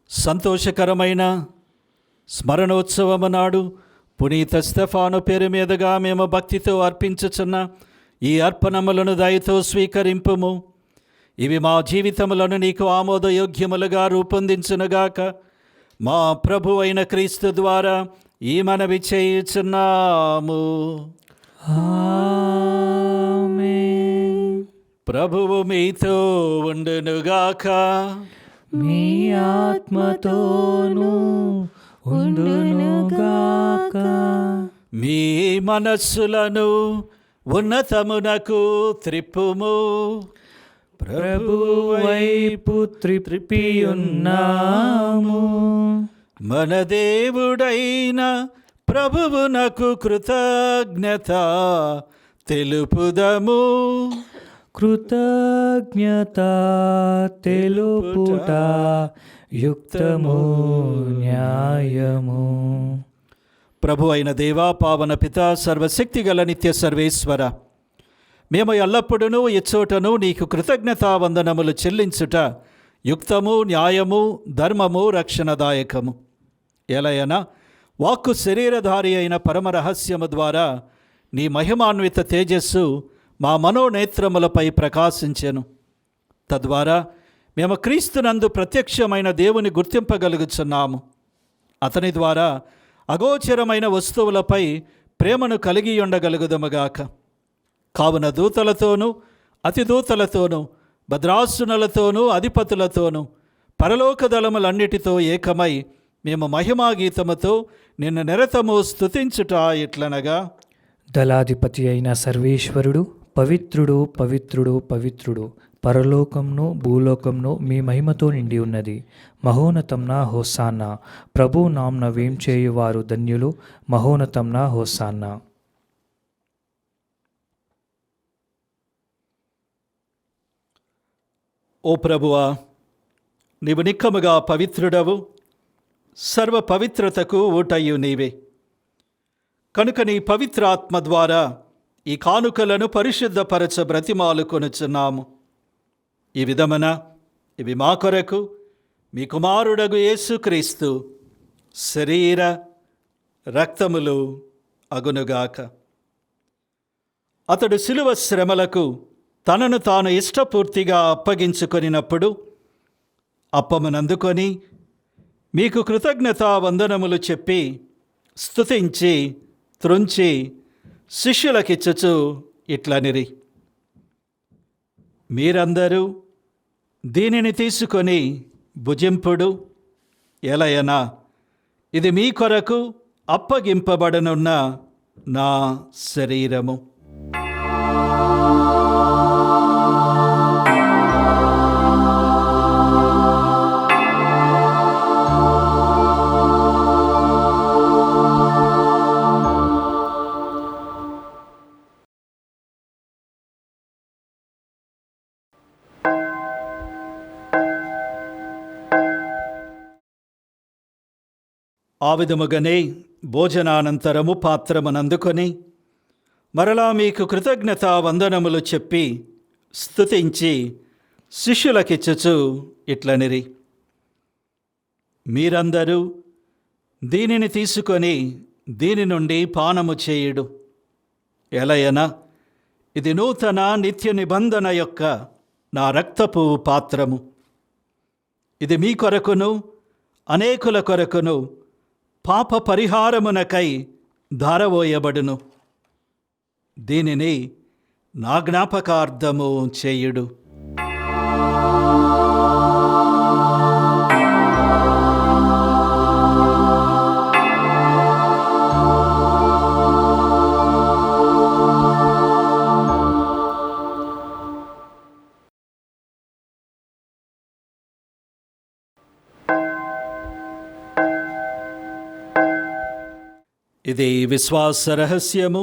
సంతోషకరమైన స్మరణోత్సవము నాడు పునీత స్టెఫాను పేరు మీదుగా మేము భక్తితో అర్పించుచున్న ఈ అర్పణములను దయతో స్వీకరింపుము. ఇవి మా జీవితములను నీకు ఆమోదయోగ్యములుగా రూపొందించునుగాక. మా ప్రభు అయిన క్రీస్తు ద్వారా ఈ మనవి చేయుచున్నాము. ఆమేన్. ప్రభువు మీతో ఉండునుగాక. మీ ఆత్మతోనూ ఉండునుగాక. మీ మనస్సులను ఉన్నతమునకు త్రిప్పుము. ప్రభు వైపు త్రిప్పి ఉన్నాము. మన దేవుడైన ప్రభువునకు కృతజ్ఞత తెలుపుదము. కృతజ్ఞత తెలుపుట యుక్తము న్యాయము. ప్రభు అయిన దేవా, పావన పిత, సర్వశక్తిగల నిత్య సర్వేశ్వర, మేము ఎల్లప్పుడూ ఎచ్చోటను నీకు కృతజ్ఞతావందనములు చెల్లించుట యుక్తము, న్యాయము, ధర్మము, రక్షణదాయకము. ఎలయనా వాక్కు శరీరధారి అయిన పరమరహస్యము ద్వారా నీ మహిమాన్విత తేజస్సు మా మనోనేత్రములపై ప్రకాశించెను. తద్వారా మేము క్రీస్తునందు ప్రత్యక్షమైన దేవుని గుర్తింపగలుగుచున్నాము. అతని ద్వారా అగోచరమైన వస్తువులపై ప్రేమను కలిగి ఉండగలుగుదముగాక. కావున దూతలతోనూ అతిదూతలతోనూ భద్రాసునులతోనూ అధిపతులతోనూ పరలోక దళములన్నిటితో ఏకమై మేము మహిమా గీతముతో నిన్ను నిరతము స్తుతించుట ఎట్లనగా, దళాధిపతి అయిన సర్వేశ్వరుడు పవిత్రుడు పవిత్రుడు పవిత్రుడు, పరలోకంను భూలోకంను మీ మహిమతో నిండి ఉన్నది. మహోన్నతంన హోసాన్నా. ప్రభు నామ్న వేంచేయువారు ధన్యులు. మహోన్నతంన హోసాన్నా. ఓ ప్రభువా, నీవు నిక్కముగా పవిత్రుడవు, సర్వ పవిత్రతకు ఊటయ్యు నీవే. కనుక నీ పవిత్రాత్మ ద్వారా ఈ కానుకలను పరిశుద్ధపరచ బ్రతిమాలుకొనుచున్నాము. ఈ విధమున ఇవి మా కొరకు మీ కుమారుడగు యేసుక్రీస్తు శరీర రక్తములు అగునుగాక. అతడు శిలువ శ్రమలకు తనను తాను ఇష్టపూర్తిగా అప్పగించుకొనినప్పుడు అప్పమునందుకొని మీకు కృతజ్ఞతా వందనములు చెప్పి స్తుతించి త్రుంచి శిష్యులకిచ్చుచు ఇట్లనిరి: మీరందరూ దీనిని తీసుకొని భుజింపుడు. ఎలయనా ఇది మీ కొరకు అప్పగింపబడనున్న నా శరీరము. ఆ విధముగానే భోజనానంతరము పాత్రమునందుకొని మరలా మీకు కృతజ్ఞతా వందనములు చెప్పి స్తుతించి శిష్యులకిచ్చుచు ఇట్లనిరి: మీరందరూ దీనిని తీసుకొని దీని నుండి పానము చేయుడు. ఎలయనా ఇది నూతన నిత్య నిబంధన యొక్క నా రక్తపు పాత్రము. ఇది మీ కొరకును అనేకుల కొరకును పాప పరిహారమునకై ధారవోయబడును. దీనిని నా జ్ఞాపకార్థము చేయుడు. ఇది విశ్వాస రహస్యము.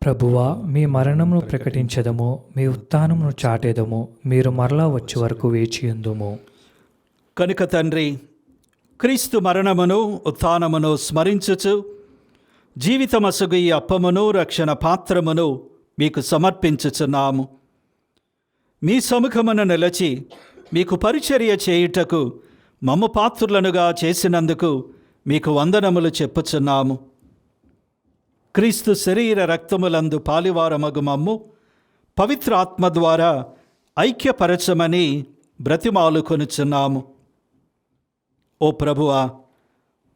ప్రభువా, మీ మరణమును ప్రకటించదము, మీ ఉత్థానమును చాటెదము, మీరు మరలా వచ్చే వరకు వేచియుందుము. కనుక తండ్రి, క్రీస్తు మరణమును ఉత్థానమును స్మరించుచు జీవితమసుగు ఈ అప్పమును రక్షణ పాత్రమును మీకు సమర్పించుచున్నాము. మీ సముఖమున నిలచి మీకు పరిచర్య చేయుటకు మమ్ము పాత్రులనుగా చేసినందుకు మీకు వందనములు చెప్పుచున్నాము. క్రీస్తు శరీర రక్తములందు పాలివారమగు మమ్ము పవిత్ర ఆత్మ ద్వారా ఐక్యపరచమని బ్రతిమాలుకొనుచున్నాము. ఓ ప్రభువా,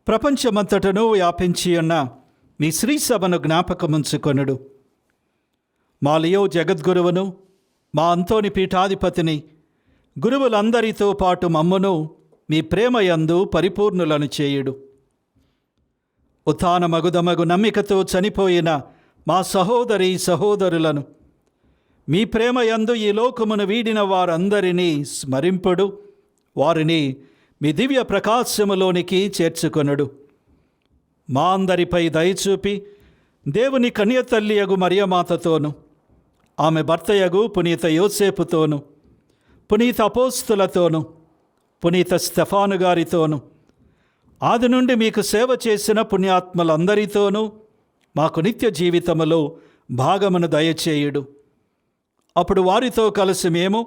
ప్రపంచమంతటను వ్యాపించి ఉన్న మీ శ్రీసభను జ్ఞాపకముంచుకొనుడు. మా లియో జగద్గురువును, మా అంతోని పీఠాధిపతిని, గురువులందరితో పాటు మమ్మును మీ ప్రేమయందు పరిపూర్ణులను చేయుడు. ఉత్థానమగుదమగు నమ్మికతో చనిపోయిన మా సహోదరి సహోదరులను, మీ ప్రేమయందు ఈ లోకమును వీడిన వారందరినీ స్మరింపుడు. వారిని మీ దివ్య ప్రకాశములోనికి చేర్చుకొనుడు. మా అందరిపై దయచూపి దేవుని కన్యతల్లియగు మరియమాతతోను, ఆమె భర్తయగు పునీత యోసేపుతోను, పునీత అపోస్తులతోను, పునీత స్టెఫాను గారితోను, ఆది నుండి మీకు సేవ చేసిన పుణ్యాత్మలందరితోనూ మాకు నిత్య జీవితములో భాగమును దయచేయుడు. అప్పుడు వారితో కలిసి మేము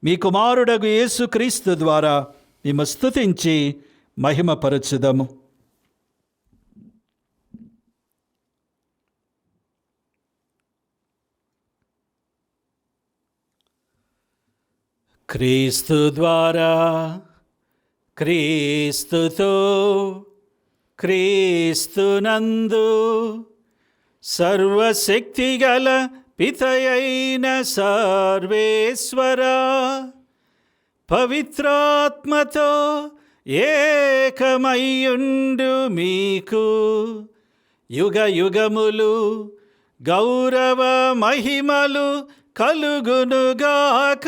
మీ కుమారుడగు యేసుక్రీస్తు ద్వారా మేము స్తుతించి మహిమపరచుదము. క్రీస్తు ద్వారా, క్రీస్తుతో, క్రీస్తునందు సర్వశక్తిగల పితయైన సర్వేశ్వర పవిత్రాత్మతో ఏకమయ్యుండు మీకు యుగ యుగములు గౌరవ మహిమలు కలుగునుగాక.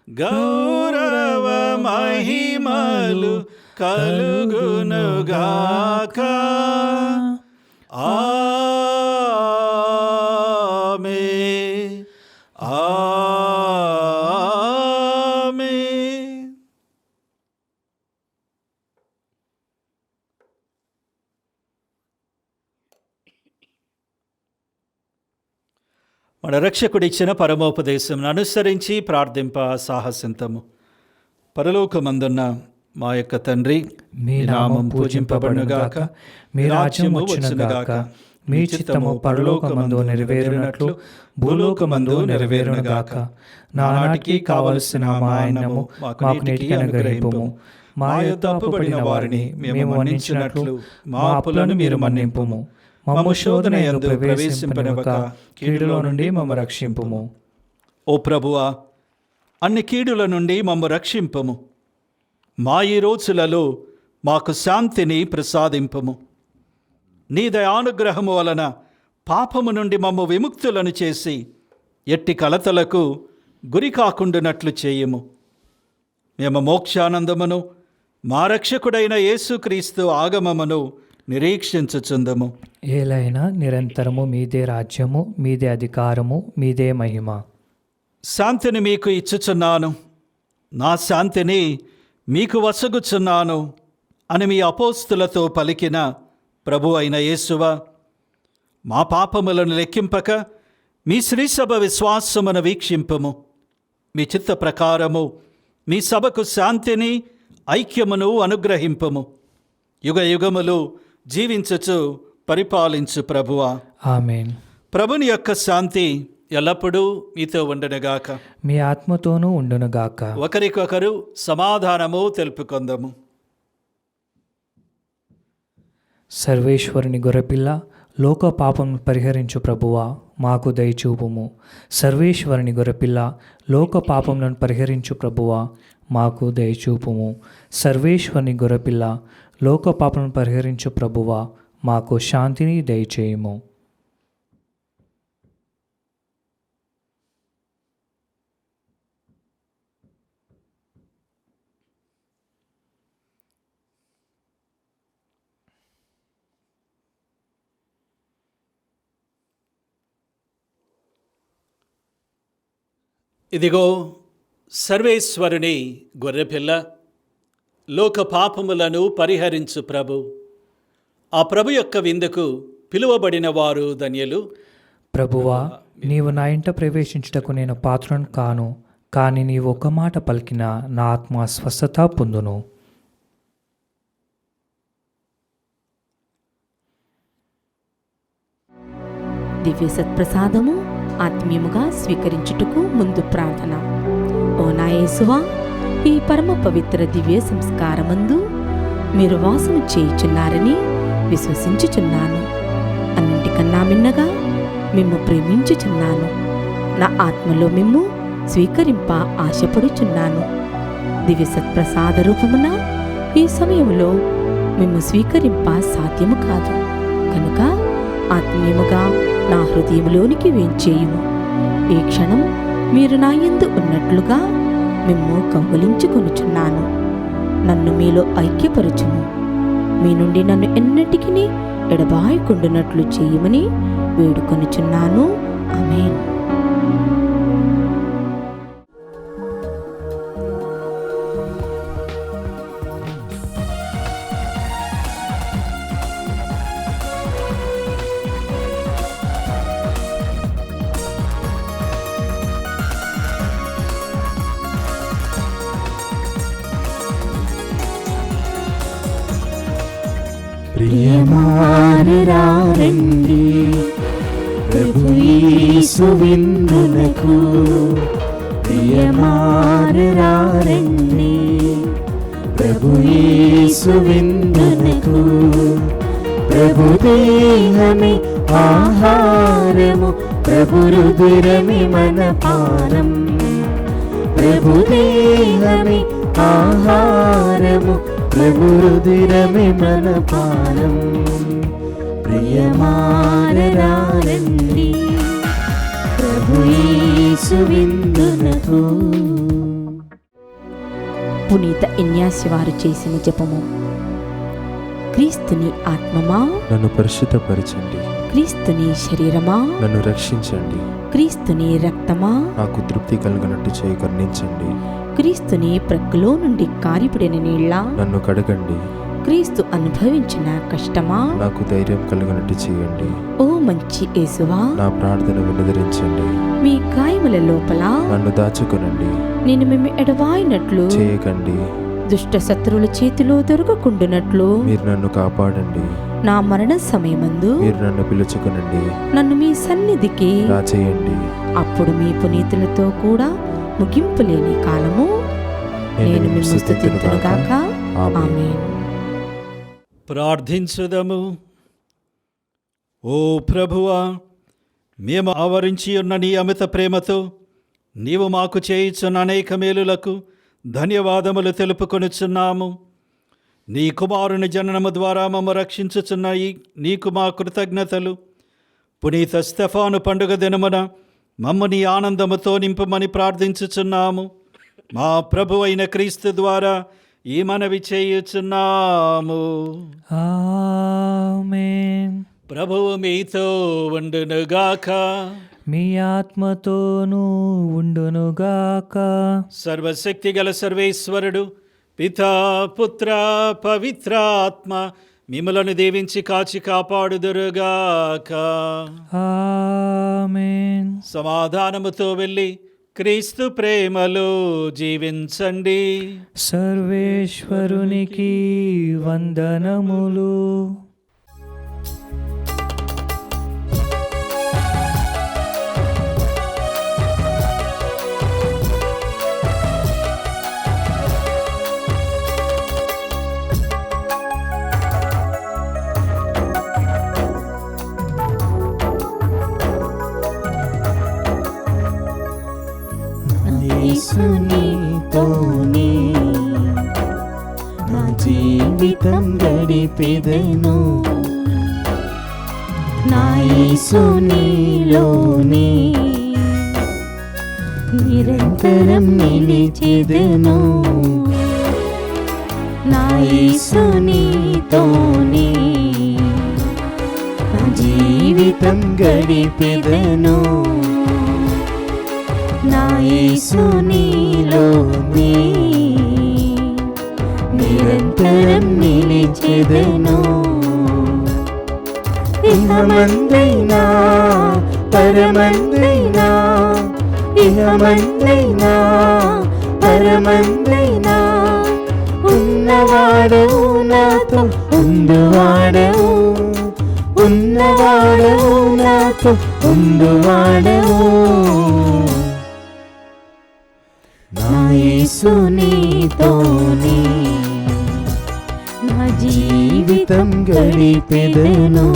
గౌరవ మహిమలు కలుగునుగాక. ఆమేన్. ఆమేన్. మన రక్షకుడిచ్చిన పరమోపదేశం అనుసరించి ప్రార్థింప సాహసింతము. పరలోకమందున్న మా యొక్క తండ్రి, మీ నామం పూజింపబడునుగాక, మీ రాజ్యము వచ్చునుగాక, మీ చిత్తము పరలోకమందు నెరవేరునట్లు భూలోకమందు నెరవేరునుగాక. నానాటికి కావలసిన మా అన్నము మాకు నేటికి అనుగ్రహింపుము. మా యొద్ద అప్పుబడిన వారిని మేము మన్నించినట్లు మా అప్పులను మీరు మన్నింపుము. మమ్ము శోధన యందు ప్రవేశింపనివ్వక కీడులో నుండి మమ్ము రక్షింపుము. ఓ ప్రభువా, అన్ని కీడుల నుండి మమ్ము రక్షింపము. మా ఈ రోజులలో మాకు శాంతిని ప్రసాదింపము. నీ దయానుగ్రహము వలన పాపము నుండి మమ్ము విముక్తులను చేసి ఎట్టి కలతలకు గురి కాకుండానట్లు చేయము. మేము మోక్షానందమును మా రక్షకుడైన యేసుక్రీస్తు ఆగమమును నిరీక్షించుచుందము. ఏలైనా నిరంతరము మీదే రాజ్యము, మీదే అధికారము, మీదే మహిమ. శాంతిని మీకు ఇచ్చుచున్నాను, నా శాంతిని మీకు వసగుచున్నాను అని మీ అపోస్తులతో పలికిన ప్రభు అయిన యేసువా, మా పాపములను లెక్కింపక మీ శ్రీసభ విశ్వాసమును వీక్షింపము. మీ చిత్త ప్రకారము మీ సభకు శాంతిని ఐక్యమును అనుగ్రహింపము. యుగ యుగములు జీవించుచు పరిపాలించు ప్రభువా. ఆమేన్. ప్రభుని యొక్క శాంతి ఎల్లప్పుడూ మీతో ఉండునుగాక, మీ ఆత్మతోనూ ఉండునుగాక. ఒకరికొకరు సమాధానము తెలుపుకొందము. సర్వేశ్వరుని గొర్రెపిల్ల, లోక పాపం పరిహరించు ప్రభువా, మాకు దయచూపుము. సర్వేశ్వరుని గొర్రెపిల్ల, లోక పాపములను పరిహరించు ప్రభువా, మాకు దయచూపుము. సర్వేశ్వరుని గొర్రెపిల్ల, లోక పాపములను పరిహరించు ప్రభువా, మాకు శాంతిని దయచేయుము. ఇదిగో సర్వేశ్వరుని గొర్రెపిల్ల, లోక పాపములను పరిహరించు ప్రభు. ఆ ప్రభు యొక్క విందుకు పిలువబడిన వారు ధన్యులు. ప్రభువా, నీవు నా ఇంట ప్రవేశించుటకు నేను పాత్రను కాను, కానీ నీవు ఒక మాట పలికిన నా ఆత్మ స్వస్థత పొందును. దివ్య సత్ప్రసాదము ఆత్మీయముగా స్వీకరించుటకు ముందు ప్రార్థన. ఓ నా యేసువా, ఈ పరమ పవిత్ర దివ్య సంస్కారమందు మీరు వాసము చేయుచున్నారని విశ్వసించుచున్నాను. అన్నింటికన్నా మిన్నగా మిమ్ము ప్రేమించుచున్నాను. నా ఆత్మలో మిమ్ము స్వీకరింప ఆశపడుచున్నాను. దివ్య సత్ప్రసాద రూపమున ఈ సమయంలో మిమ్ము స్వీకరింప సాధ్యము కాదు కనుక ఆత్మీయముగా నా హృదయంలోనికి వేంచేయుము. ఈ క్షణం మీరు నా యందు ఉన్నట్లుగా మిమ్ము కౌగిలించుకొనుచున్నాను. నన్ను మీలో ఐక్యపరచుము. మీ నుండి నన్ను ఎన్నటికీ ఎడబాయకుండునట్లు చేయమని వేడుకొనుచున్నాను. ఆమేన్. ప్రియమారండి ప్రభు యేసు విందునకు. ప్రియమారండి ప్రభు యేసు విందునకు. ప్రభు దేహమే ఆహారము, ప్రభు రుధిరమే మన పానం. ప్రభు దేహమే ఆహారము, ప్రభు రుధిరమే మన పానం. ప్రియమారండి ప్రభు యేసు విందునకు. పునీత ఇన్యాసి వారు చేసిన జపము. క్రీస్తుని ఆత్మమా నన్ను పరిశుద్ధపరచండి, క్రీస్తుని శరీరమా నన్ను రక్షించండి, క్రీస్తుని రక్తమా నాకు తృప్తి కలిగినట్టు చేయి కరుణించండి, క్రీస్తుని ప్రక్కలో నుండి కారిపడిన నీళ్ళ నన్ను కడగండి, క్రీస్తు అనుభవించిన కష్టమా నాకు ధైర్యం కలుగునట్టు చేయండి. ఓ మంచి యేసువా, నా ప్రార్థన వినదరించండి. మీ గాయముల లోపల నన్ను దాచుకొనండి. నేను మేము ఎడవాయినట్లు చేయకండి. దుష్ట శత్రువుల చేతిలో దొరకకుండునట్లు మీరు నన్ను కాపాడండి. నా మరణ సమయమందు మీరు నన్ను పిలుచుకొనండి. నన్ను మీ సన్నిధికి రాచేయండి. అప్పుడు మీ పునీతులతో కూడా ముగింపు లేని కాలము నేను మిమ్ము స్తుతింతును గాక. ఆమేన్. ప్రార్థించుదము. ఓ ప్రభువా, మేము ఆవరించి ఉన్న నీ అమిత ప్రేమతో నీవు మాకు చేయుచున్న అనేక మేలులకు ధన్యవాదములు తెలుపుకొనుచున్నాము. నీ కుమారుని జననము ద్వారా మమ్మ రక్షించుచున్న నీకు మా కృతజ్ఞతలు. పునీత స్టెఫాను పండుగ దినమున మమ్మ నీ ఆనందముతో నింపమని ప్రార్థించుచున్నాము. మా ప్రభు అయిన క్రీస్తు ద్వారా ఈ మనవి చేయుచున్నాము. ఆమేన్. ప్రభువు మీతో ఉండునుగాక. మీ ఆత్మతోనూ ఉండునుగాక. సర్వశక్తి గల సర్వేశ్వరుడు పితా పుత్ర పవిత్రాత్మ మిమ్మలను దీవించి కాచి కాపాడుదురుగాక. ఆమేన్. సమాధానముతో వెళ్ళి క్రీస్తు ప్రేమలో జీవించండి. సర్వేశ్వరునికి వందనములు. యేసునితోనే నా జీవితం గడిపెదను. నా యేసునిలోనే నిరంతరం నిలిచెదను. నా యేసునితోనే నా జీవితం గడిపెదను. నా యేసునిలోనే నిరంతరం నిలిచెదను. ఇహమందైనా పరమందైనా, ఇహమందైనా పరమందైనా ఉన్నవాడవు నాతో ఉండువాడవు, ఉన్నవాడవు నాతో ఉండువాడవు. నా యేసునితోనే నా జీవితం గడిపెదను.